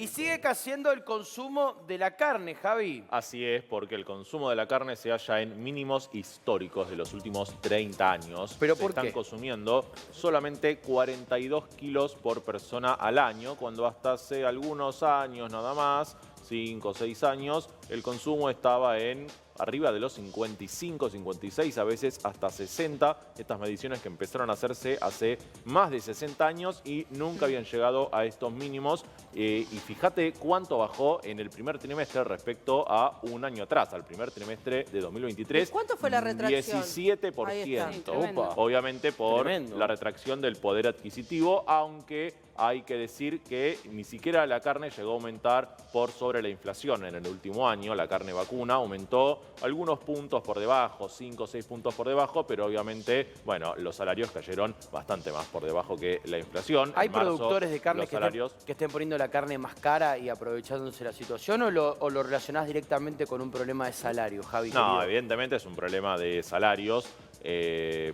Y sigue cayendo el consumo de la carne, Javi. Así es, porque el consumo de la carne se halla en mínimos históricos de los últimos 30 años. ¿Pero se por están qué? consumiendo solamente 42 kilos por persona al año, cuando hasta hace algunos años nada más, 5 o 6 años, el consumo estaba en arriba de los 55, 56, a veces hasta 60. Estas mediciones que empezaron a hacerse hace más de 60 años y nunca habían llegado a estos mínimos. Y fíjate cuánto bajó en el primer trimestre respecto a un año atrás, al primer trimestre de 2023. ¿Y cuánto fue la retracción? 17%. Ahí está. Sí, tremendo. Obviamente por Tremendo. la retracción del poder adquisitivo, aunque hay que decir que ni siquiera la carne llegó a aumentar por sobre la inflación en el último año. La carne vacuna aumentó algunos puntos por debajo, 5 o 6 puntos por debajo, pero obviamente, bueno, los salarios cayeron bastante más por debajo que la inflación. ¿Hay En marzo, productores de carne los que salarios... estén poniendo la carne más cara y aprovechándose la situación o lo relacionás directamente con un problema de salario, Javi? No, querido? evidentemente es un problema de salarios,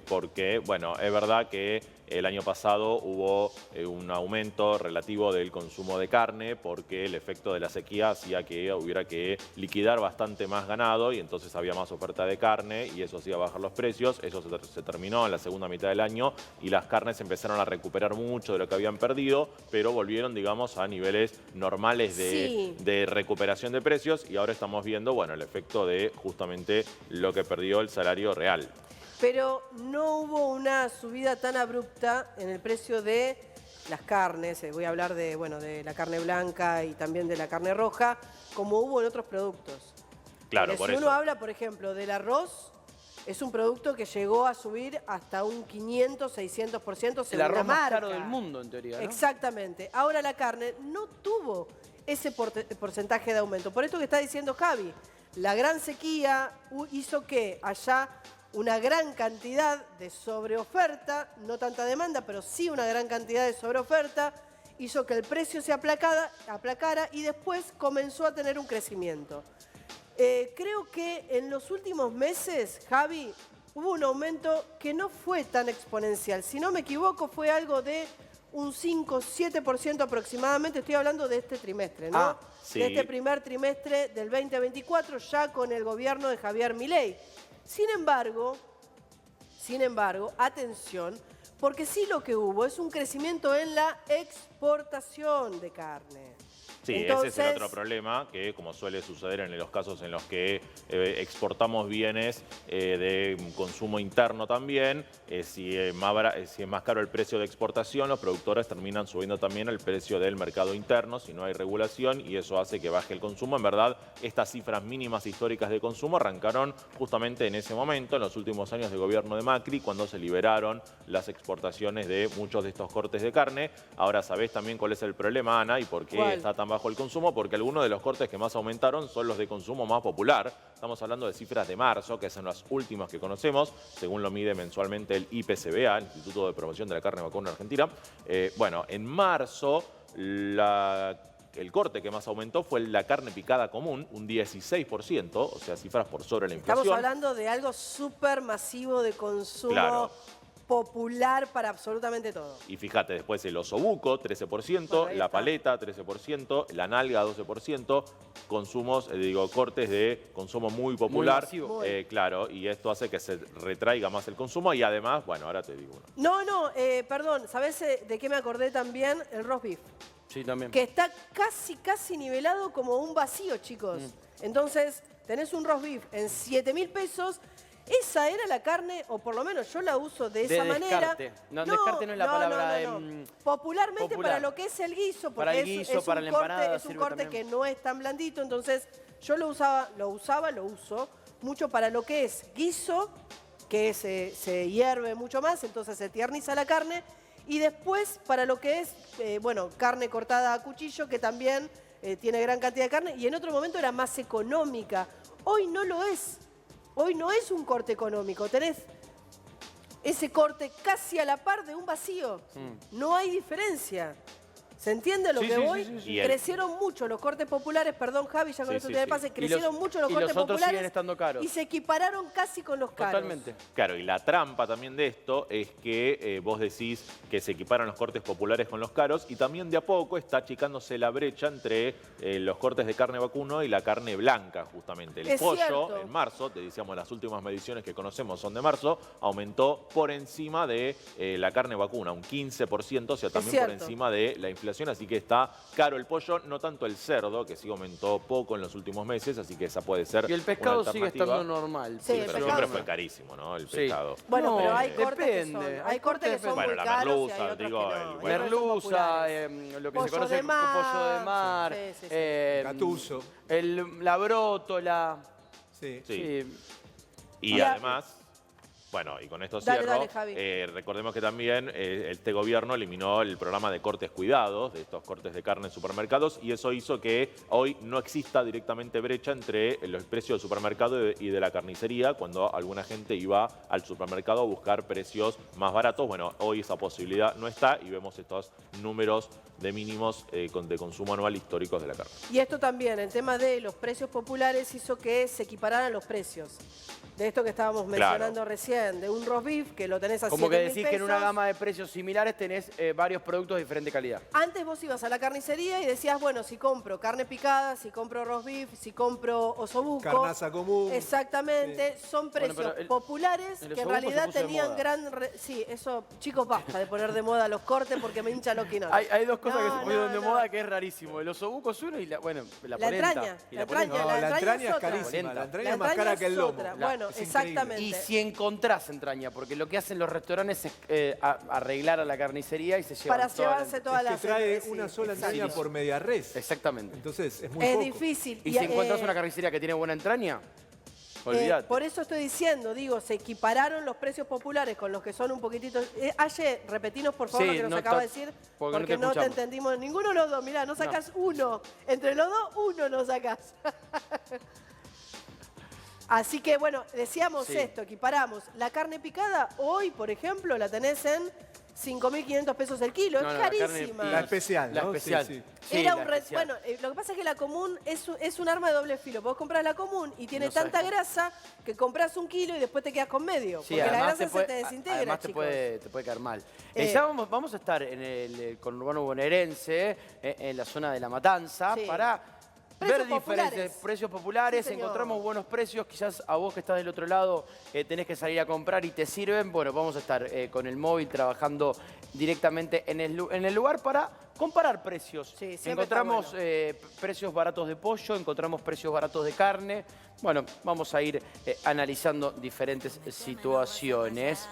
porque, bueno, es verdad que el año pasado hubo un aumento relativo del consumo de carne porque el efecto de la sequía hacía que hubiera que liquidar bastante más ganado y entonces había más oferta de carne y eso hacía bajar los precios. Eso se terminó en la segunda mitad del año y las carnes empezaron a recuperar mucho de lo que habían perdido, pero volvieron, digamos, a niveles normales de recuperación de precios y ahora estamos viendo, bueno, el efecto de justamente lo que perdió el salario real. Pero no hubo una subida tan abrupta en el precio de las carnes, voy a hablar de, bueno, de la carne blanca y también de la carne roja, como hubo en otros productos. Claro, Porque por si eso. uno habla, por ejemplo, del arroz, es un producto que llegó a subir hasta un 500, 600% El según arroz la más marca. caro del mundo, en teoría, ¿no? Exactamente. Ahora la carne no tuvo ese porcentaje de aumento. Por esto que está diciendo Javi, la gran sequía hizo que haya una gran cantidad de sobreoferta, no tanta demanda, pero sí una gran cantidad de sobreoferta, hizo que el precio se aplacara y después comenzó a tener un crecimiento. Creo que en los últimos meses, Javi, hubo un aumento que no fue tan exponencial. Si no me equivoco, fue algo de un 5-7% aproximadamente. Estoy hablando de este trimestre, ¿no? Sí. De este primer trimestre del 2024, ya con el gobierno de Javier Milei. Sin embargo, atención, porque sí lo que hubo es un crecimiento en la exportación de carne. Sí, Entonces, ese es el otro problema, que como suele suceder en los casos en los que exportamos bienes de consumo interno también, si es más caro el precio de exportación, los productores terminan subiendo también el precio del mercado interno si no hay regulación y eso hace que baje el consumo. En verdad, estas cifras mínimas históricas de consumo arrancaron justamente en ese momento, en los últimos años de gobierno de Macri, cuando se liberaron las exportaciones de muchos de estos cortes de carne. Ahora, ¿sabés también cuál es el problema, Ana, y por qué ¿cuál? está tan bajo el consumo? Porque algunos de los cortes que más aumentaron son los de consumo más popular. Estamos hablando de cifras de marzo, que son las últimas que conocemos, según lo mide mensualmente el IPCBA, el Instituto de Promoción de la Carne Vacuna Argentina. Bueno, en marzo el corte que más aumentó fue la carne picada común, un 16%, o sea, cifras por sobre la inflación. Estamos hablando de algo súper masivo de consumo. Claro. Popular para absolutamente todo. Y fíjate, después el osobuco, 13%, Bueno, ahí la está. paleta, 13%, la nalga, 12%, consumos, cortes de consumo muy popular. masivo. Claro, y esto hace que se retraiga más el consumo y además, bueno, ahora te digo uno. No, perdón, ¿sabés de qué me acordé también? El roast beef. Sí, también. Que está casi nivelado como un vacío, chicos. Entonces, tenés un roast beef en 7.000 pesos. Esa era la carne, o por lo menos yo la uso de esa manera. Descarte. No, descarte no es la palabra. Popularmente popular. para lo que es el guiso, Para porque el guiso, es para un la corte, empanada es un sirve corte también. que no es tan blandito, entonces yo lo uso mucho para lo que es guiso, que se hierve mucho más, entonces se tierniza la carne, y después para lo que es, carne cortada a cuchillo, que también tiene gran cantidad de carne, y en otro momento era más económica. Hoy no lo es. Hoy no es un corte económico, tenés ese corte casi a la par de un vacío. No hay diferencia. ¿Se entiende lo Sí, que sí, voy? sí, sí, sí. Crecieron mucho los cortes populares, perdón Javi, ya con Sí, esto sí, te sí. pase, crecieron mucho los y cortes los otros populares siguen estando caros. y se equipararon casi con los caros. Totalmente. Claro, y la trampa también de esto es que vos decís que se equiparan los cortes populares con los caros y también de a poco está achicándose la brecha entre los cortes de carne vacuno y la carne blanca, justamente. El Es pollo cierto. en marzo, te decíamos las últimas mediciones que conocemos son de marzo, aumentó por encima de la carne vacuna, un 15%, o sea, también por cierto. encima de la inflación, así que está caro el pollo, no tanto el cerdo, que sí aumentó poco en los últimos meses, así que esa puede ser Y el pescado una sigue alternativa. estando normal. Sí, el Pero pescado siempre sí. fue carísimo, ¿no? El Sí. pescado. Bueno, No, pero hay cortes que depende. son, Hay hay cortes que cortes son Bueno, muy la caros y merluza, hay otros digo, que no. el- Hay otros que son Merluza, populares. lo que se Pollo conoce de como mar. pollo de mar, Sí, sí, sí. Gatuso. la brótola. Sí. Sí. Y Ya. además, bueno, y con esto Dale, cierro, dale, Javi. recordemos que también este gobierno eliminó el programa de cortes cuidados, de estos cortes de carne en supermercados, y eso hizo que hoy no exista directamente brecha entre los precios del supermercado y de la carnicería, cuando alguna gente iba al supermercado a buscar precios más baratos. Bueno, hoy esa posibilidad no está y vemos estos números de mínimos de consumo anual históricos de la carne. Y esto también, el tema de los precios populares hizo que se equipararan los precios. De esto que estábamos mencionando recién, de un roast beef que lo tenés a Como que 7.000 decís que en una pesos. gama de precios similares tenés varios productos de diferente calidad. Antes vos ibas a la carnicería y decías, bueno, si compro carne picada, si compro roast beef, si compro osobuco. Carnaza común. Exactamente, son Bueno, precios pero populares el que en osobuco realidad se puso de tenían moda. gran... Sí, eso, chicos, basta de poner de moda los cortes porque me hincha los quinones. Hay dos cosas que No, se pusieron no, de no. moda que es rarísimo. El osobuco es uno y la La polenta. entraña, Y la polenta. entraña, No, la entraña es otra. carísima. La entraña La es más cara que el lomo. otra. La- Bueno, es increíble. exactamente. Y si encontrás entraña, porque lo que hacen los restaurantes es arreglar a la carnicería y se llevan Para toda la llevarse todas Es que las... trae sí, una sola exacto. entraña por media res. Exactamente. Entonces es muy Es poco. difícil. Y si encuentras una carnicería que tiene buena entraña, olvídate. Por eso estoy diciendo, digo, se equipararon los precios populares con los que son un poquitito... Ayer, repetinos por favor Sí, lo que nos no acaba de está- decir, porque no porque te no te escuchamos. entendimos ninguno de los dos. Mirá, no sacás uno. Entre los dos, uno no sacás. Así que, bueno, decíamos Sí. esto, equiparamos. La carne picada, hoy, por ejemplo, la tenés en 5.500 pesos el kilo. No, es no, la carne carísima. La especial, La ¿no? especial. Sí, sí. Sí, Era la un especial. bueno, lo que pasa es que la común es un arma de doble filo. Vos compras la común y tiene No sabes tanta cómo. grasa que compras un kilo y después te quedas con medio. Sí, porque la además grasa se te desintegra, además chicos. te puede caer mal. Eh, Ya vamos a estar en el conurbano bonaerense, en la zona de La Matanza, Sí. para Precios ver diferentes populares. precios populares, Sí, señor. encontramos buenos precios, quizás a vos que estás del otro lado tenés que salir a comprar y te sirven. Bueno, vamos a estar con el móvil trabajando directamente en el lugar para comparar precios. Sí, siempre Encontramos está bueno. precios baratos de pollo, encontramos precios baratos de carne. Bueno, vamos a ir analizando diferentes situaciones.